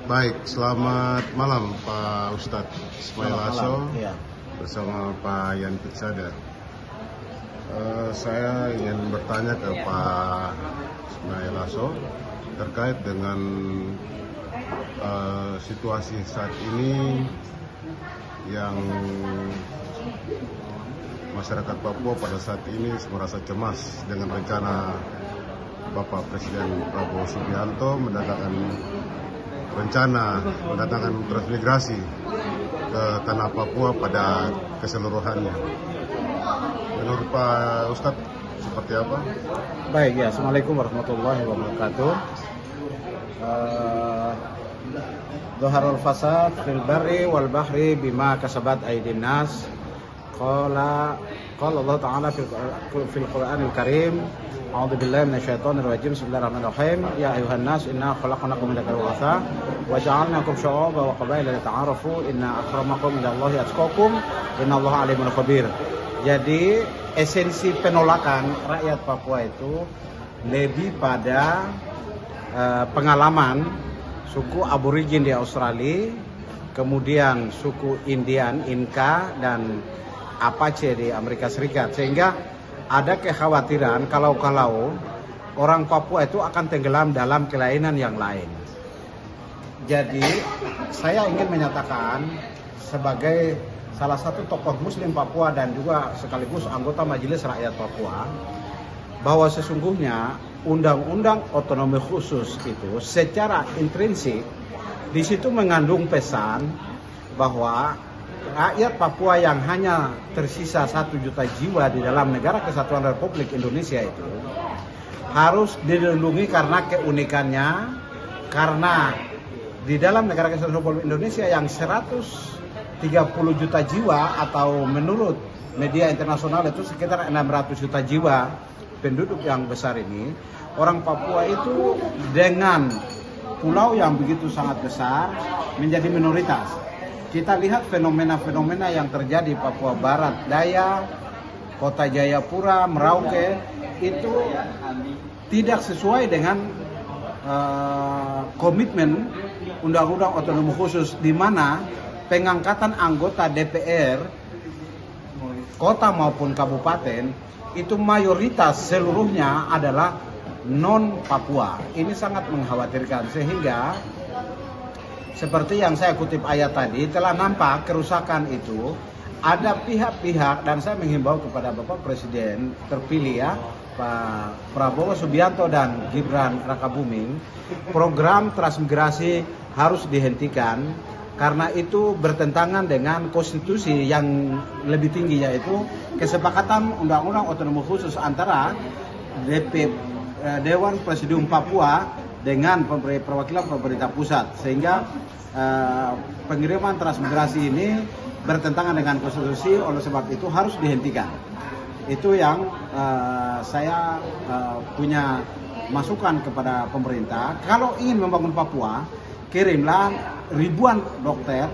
Baik, selamat malam Pak Ustadz Ismail Aso bersama Pak Yan Pirsada. Saya ingin bertanya ke Pak Ismail Aso terkait dengan situasi saat ini yang masyarakat Papua pada saat ini merasa cemas dengan rencana Bapak Presiden Prabowo Subianto mendatangkan transmigrasi ke tanah Papua pada keseluruhannya. Menurut Pak Ustadz seperti apa? Baik ya, Assalamualaikum warahmatullahi wabarakatuh. Dhaharul fasad fil barri wal bahri bima kasabat aydin nas. Qala Allah Ta'ala fil Qur'anil Karim. A'udzu billahi minasyaitonir rajim. Bismillahirrahmanirrahim. Ya ayuhan nas, inna khalaqnakum min dzakarin wa untha wa ja'alnakum syu'uban wa qabaila lita'arafu. Inna akramakum indallahi atqakum. Innallaha alimul khabir. Jadi esensi penolakan rakyat Papua itu lebih pada pengalaman suku aborigin di Australia, kemudian suku Indian, Inka, dan Apache di Amerika Serikat, sehingga ada kekhawatiran kalau orang Papua itu akan tenggelam dalam kelainan yang lain. Jadi saya ingin menyatakan sebagai salah satu tokoh Muslim Papua dan juga sekaligus anggota Majelis Rakyat Papua bahwa sesungguhnya Undang-Undang Otonomi Khusus itu secara intrinsik di situ mengandung pesan bahwa rakyat Papua yang hanya tersisa 1 juta jiwa di dalam Negara Kesatuan Republik Indonesia itu harus dilindungi karena keunikannya, karena di dalam Negara Kesatuan Republik Indonesia yang 130 juta jiwa atau menurut media internasional itu sekitar 600 juta jiwa penduduk yang besar ini, orang Papua itu dengan pulau yang begitu sangat besar menjadi minoritas. Kita lihat fenomena-fenomena yang terjadi di Papua Barat Daya, Kota Jayapura, Merauke, itu tidak sesuai dengan komitmen Undang-Undang Otonomi Khusus, di mana pengangkatan anggota DPR, kota maupun kabupaten, itu mayoritas seluruhnya adalah non-Papua. Ini sangat mengkhawatirkan, sehingga seperti yang saya kutip ayat tadi, telah nampak kerusakan itu. Ada pihak-pihak, dan saya menghimbau kepada Bapak Presiden terpilih ya, Pak Prabowo Subianto dan Gibran Rakabuming, program transmigrasi harus dihentikan karena itu bertentangan dengan konstitusi yang lebih tinggi, yaitu kesepakatan Undang-Undang Otonomi Khusus antara Dewan Presidium Papua dengan perwakilan pemerintah pusat, sehingga pengiriman transmigrasi ini bertentangan dengan konstitusi. Oleh sebab itu harus dihentikan. Itu yang saya punya masukan kepada pemerintah. Kalau ingin membangun Papua, kirimlah ribuan dokter,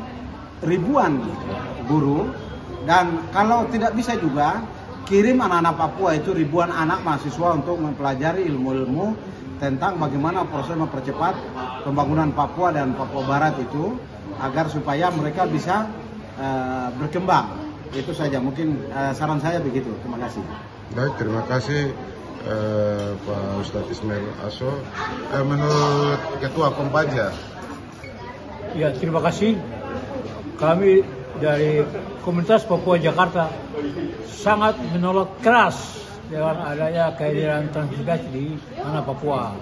ribuan guru, dan kalau tidak bisa juga kirim anak-anak Papua itu ribuan anak mahasiswa untuk mempelajari ilmu-ilmu tentang bagaimana proses mempercepat pembangunan Papua dan Papua Barat itu, agar supaya mereka bisa berkembang. Itu saja mungkin saran saya begitu. Terima kasih. Baik, terima kasih Pak Ustadz Ismail Aso. Menurut Ketua Kompaja. Ya, terima kasih. Kami dari Komunitas Papua Jakarta sangat menolak keras dengan adanya kehadiran transmigrasi di tanah Papua.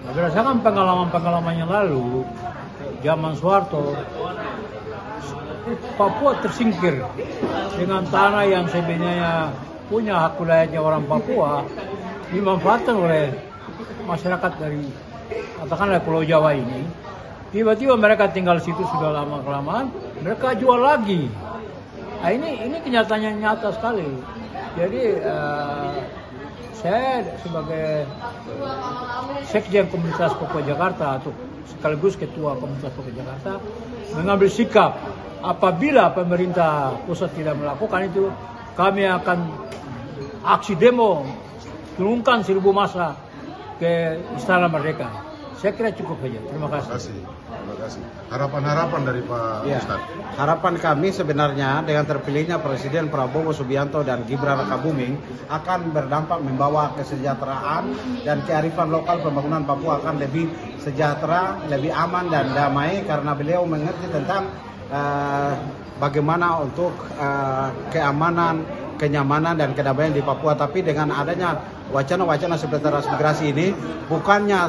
Berdasarkan pengalaman-pengalaman yang lalu, zaman Soeharto, Papua tersingkir dengan tanah yang sebenarnya punya hak wilayahnya orang Papua, dimanfaatkan oleh masyarakat dari katakanlah Pulau Jawa ini. Tiba-tiba mereka tinggal situ sudah lama-kelamaan, mereka jual lagi. Nah, ini kenyataannya nyata sekali. Jadi saya sebagai Sekjen Komunitas Papua Jakarta atau sekaligus Ketua Komunitas Papua Jakarta mengambil sikap, apabila pemerintah pusat tidak melakukan itu, kami akan aksi demo, turunkan 1000 massa ke Istana Merdeka. Saya kira cukup saja. Terima Terima kasih. kasih. Terima kasih. Harapan-harapan dari Pak Ya, Ustadz. harapan kami sebenarnya dengan terpilihnya Presiden Prabowo Subianto dan Gibran Rakabuming akan berdampak membawa kesejahteraan dan kearifan lokal. Pembangunan Papua akan lebih sejahtera, lebih aman dan damai karena beliau mengerti tentang bagaimana untuk keamanan, kenyamanan dan kedamaian di Papua. Tapi dengan adanya wacana-wacana seperti transmigrasi ini bukannya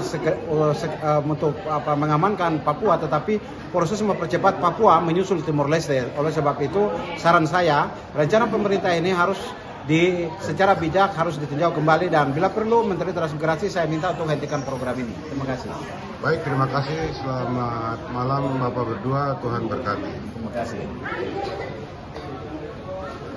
untuk mengamankan Papua, tetapi proses mempercepat Papua menyusul Timor Leste. Oleh sebab itu saran saya, rencana pemerintah ini harus secara bijak harus ditinjau kembali, dan bila perlu Menteri Transmigrasi saya minta untuk hentikan program ini. Terima kasih. Baik, terima kasih. Selamat malam Bapak berdua. Tuhan berkati. Terima kasih.